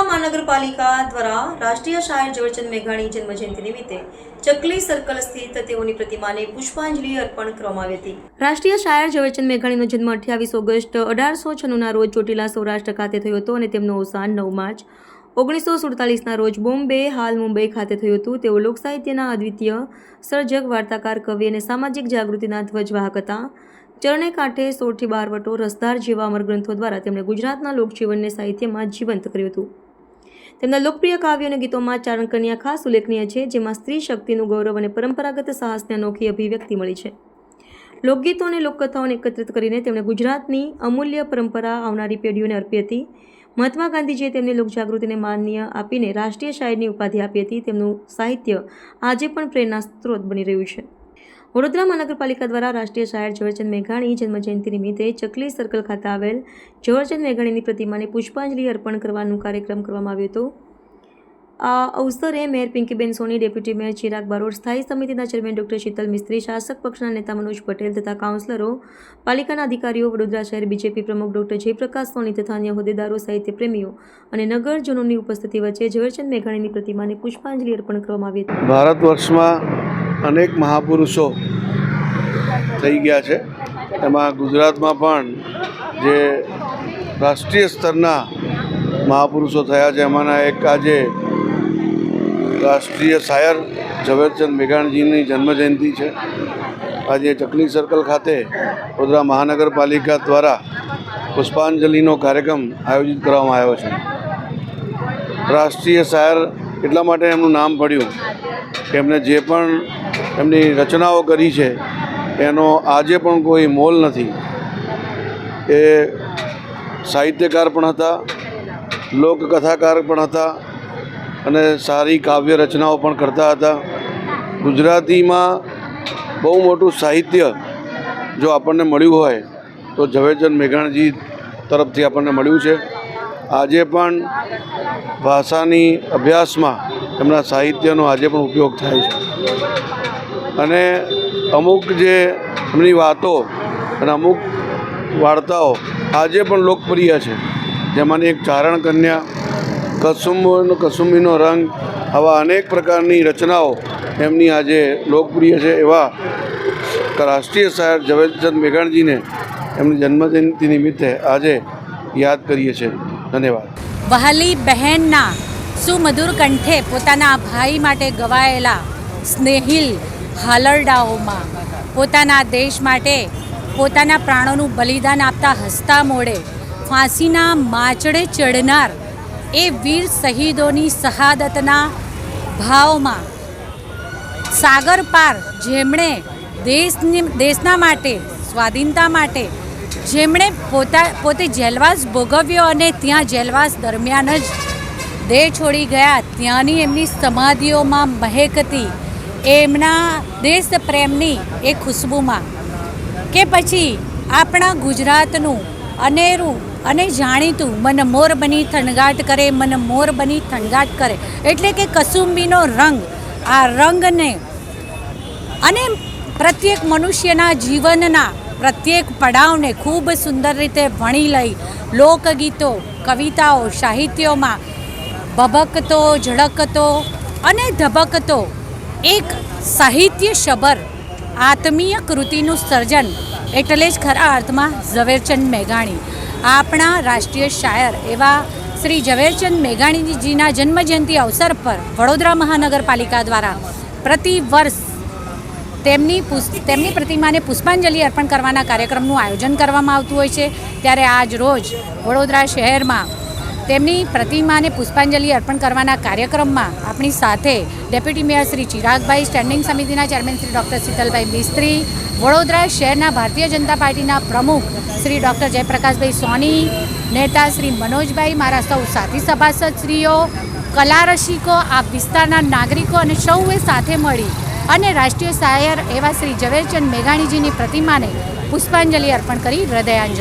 મહાનગરપાલિકા દ્વારા રાષ્ટ્રીય શાયર ઝવેરચંદ મેઘાણી જન્મજયંતિ નિમિત્તે ચકલી સર્કલ સ્થિત તેઓની પ્રતિમાને પુષ્પાંજલિ અર્પણ કરવામાં આવી હતી। રાષ્ટ્રીય શાયર ઝવેરચંદ મેઘાણીનો જન્મ 28 ઓગસ્ટ 1896ના રોજ ચોટીલા સૌરાષ્ટ્ર ખાતે થયો હતો અને તેમનું અવસાન 9 માર્ચ 1947ના રોજ બોમ્બે હાલ મુંબઈ ખાતે થયું હતું। તેઓ લોકસાહિત્યના અદ્વિતીય સર્જક, વાર્તાકાર, કવિ અને સામાજિક જાગૃતિના ધ્વજવાહક હતા। ચરણે કાંઠે 16 થી 12 વટો, રસધાર જેવા અમર ગ્રંથો દ્વારા તેમણે ગુજરાતના લોકજીવનને સાહિત્યમાં જીવંત કર્યું હતું। તેમના લોકપ્રિય કાવ્યો અને ગીતોમાં ચારણકન્યા ખાસ ઉલ્લેખનીય છે, જેમાં સ્ત્રી શક્તિનું ગૌરવ અને પરંપરાગત સાહસની અનોખી અભિવ્યક્તિ મળી છે। લોકગીતો અને લોકકથાઓને એકત્રિત કરીને તેમણે ગુજરાતની અમૂલ્ય પરંપરા આવનારી પેઢીઓને અર્પી હતી। મહાત્મા ગાંધીજીએ તેમની લોકજાગૃતિને માન્ય આપીને રાષ્ટ્રીય શાયરની ઉપાધિ આપી હતી। તેમનું સાહિત્ય આજે પણ પ્રેરણા સ્ત્રોત બની રહ્યું છે। વડોદરા મહાનગરપાલિકા દ્વારા રાષ્ટ્રીય શાયર ઝવેરચંદ મેઘાણી જન્મજયંતિ નિમિત્તે ચકલી સર્કલ ખાતે આવેલ ઝવેરચંદ મેઘાણીની પ્રતિમાને પુષ્પાંજલિ અર્પણ કરવાનું કાર્યક્રમ કરવામાં આવ્યો હતો। આ અવસરે મેયર પિંકીબેન સોની, ડેપ્યુટી મેયર ચિરાગ બારોટ, સ્થાયી સમિતિના ચેરમેન ડોક્ટર શીતલ મિસ્ત્રી, શાસક પક્ષના નેતા મનોજ પટેલ તથા કાઉન્સિલરો, પાલિકાના અધિકારીઓ, વડોદરા શહેર બીજેપી પ્રમુખ ડોક્ટર જયપ્રકાશ સોની તથા અન્ય હોદ્દેદારો, સાહિત્ય પ્રેમીઓ અને નગરજનોની ઉપસ્થિતિ વચ્ચે ઝવેરચંદ મેઘાણીની પ્રતિમાને પુષ્પાંજલિ અર્પણ કરવામાં આવી હતી। ભારત વર્ષમાં અનેક મહાપુરુષો થઈ ગયા છે, એમાં ગુજરાતમાં પણ જે રાષ્ટ્રીય સ્તરના મહાપુરુષો થયા છે, એમાંના એક આજે રાષ્ટ્રીય શાયર ઝવેરચંદ મેઘાણીજીની જન્મજયંતિ છે। આજે ચકલી સર્કલ ખાતે વડોદરા મહાનગરપાલિકા દ્વારા પુષ્પાંજલિનો કાર્યક્રમ આયોજિત કરવામાં આવ્યો છે। રાષ્ટ્રીય શાયર એટલા માટે એમનું નામ પડ્યું કે એમને જે પણ એમની રચનાઓ કરી છે એનો આજે પણ કોઈ મોલ નથી। એ સાહિત્યકાર પણ હતા, લોકકથાકાર પણ હતા અને સારી કાવ્ય રચનાઓ પણ કરતા હતા। ગુજરાતીમાં બહુ મોટું સાહિત્ય જો આપણને મળ્યું હોય તો ઝવેરચંદ મેઘાણીજી તરફથી આપણને મળ્યું છે। આજે પણ ભાષાની અભ્યાસમાં એમના સાહિત્યનો આજે પણ ઉપયોગ થાય છે અને અમુક જે એમની વાતો અને અમુક વાર્તાઓ આજે પણ લોકપ્રિય છે, જેમાંની એક ચારણ કન્યા, કસુંબીનો રંગ, આવા અનેક પ્રકારની રચનાઓ એમની આજે લોકપ્રિય છે। એવા રાષ્ટ્રીય શાયર ઝવેરચંદ મેઘાણીજીને એમની જન્મજયંતિ નિમિત્તે આજે યાદ કરીએ છીએ। ધન્યવાદ। વહાલી બહેનના સુમધુર કંઠે પોતાના ભાઈ માટે ગવાયેલા સ્નેહિલ હાલરડાઓમાં પોતાના દેશ માટે પોતાના પ્રાણોનું બલિદાન આપતા હસતા મોડે ફાંસીના માચડે ચડનાર એ વીર શહીદોની શહાદતના ભાવમાં સાગર પાર જેમણે દેશના માટે, સ્વાધીનતા માટે જેમણે પોતે જેલવાસ ભોગવ્યો અને ત્યાં જેલવાસ દરમિયાન જ દેહ છોડી ગયા, ત્યાંની એમની સમાધિઓમાં મહેકતી એમના દેશ પ્રેમની એ ખુશ્બુમાં, કે પછી આપણા ગુજરાતનું અનેરું અને જાણીતું મન મોર બની થનગાટ કરે, મન મોર બની થનગાટ કરે, એટલે કે કસુંબીનો રંગ, આ રંગને અને પ્રત્યેક મનુષ્યના જીવનના પ્રત્યેક પડાવને ખૂબ સુંદર રીતે વણી લઈ લોકગીતો, કવિતાઓ, સાહિત્યોમાં ભભકતો, ઝળકતો અને ધબકતો એક સાહિત્ય સભર આત્મીય કૃતિનું સર્જન એટલે જ ખરા અર્થમાં ઝવેરચંદ મેઘાણી। આપણા રાષ્ટ્રીય શાયર એવા શ્રી ઝવેરચંદ મેઘાણીજીના જન્મજયંતિ અવસર પર વડોદરા મહાનગરપાલિકા દ્વારા પ્રતિ વર્ષ તેમની પ્રતિમાને પુષ્પાંજલિ અર્પણ કરવાના કાર્યક્રમનું આયોજન કરવામાં આવતું હોય છે। ત્યારે આજ રોજ વડોદરા શહેરમાં તેમની પ્રતિમાને પુષ્પાંજલિ અર્પણ કરવાના કાર્યક્રમમાં આપણી સાથે ડેપ્યુટી મેયર શ્રી ચિરાગભાઈ, સ્ટેન્ડિંગ સમિતિના ચેરમેન શ્રી ડૉક્ટર શીતલભાઈ મિસ્ત્રી, વડોદરા શહેરના ભારતીય જનતા પાર્ટીના પ્રમુખ શ્રી ડૉક્ટર જયપ્રકાશભાઈ સોની, નેતા શ્રી મનોજભાઈ, મારા સૌ સાથી સભાસદશ્રીઓ, કલા રસિકો, આ વિસ્તારના નાગરિકો અને સૌએ સાથે મળી અને રાષ્ટ્રીય શાયર એવા શ્રી ઝવેરચંદ મેઘાણીજીની પ્રતિમાને પુષ્પાંજલિ અર્પણ કરી હૃદયાંજલિ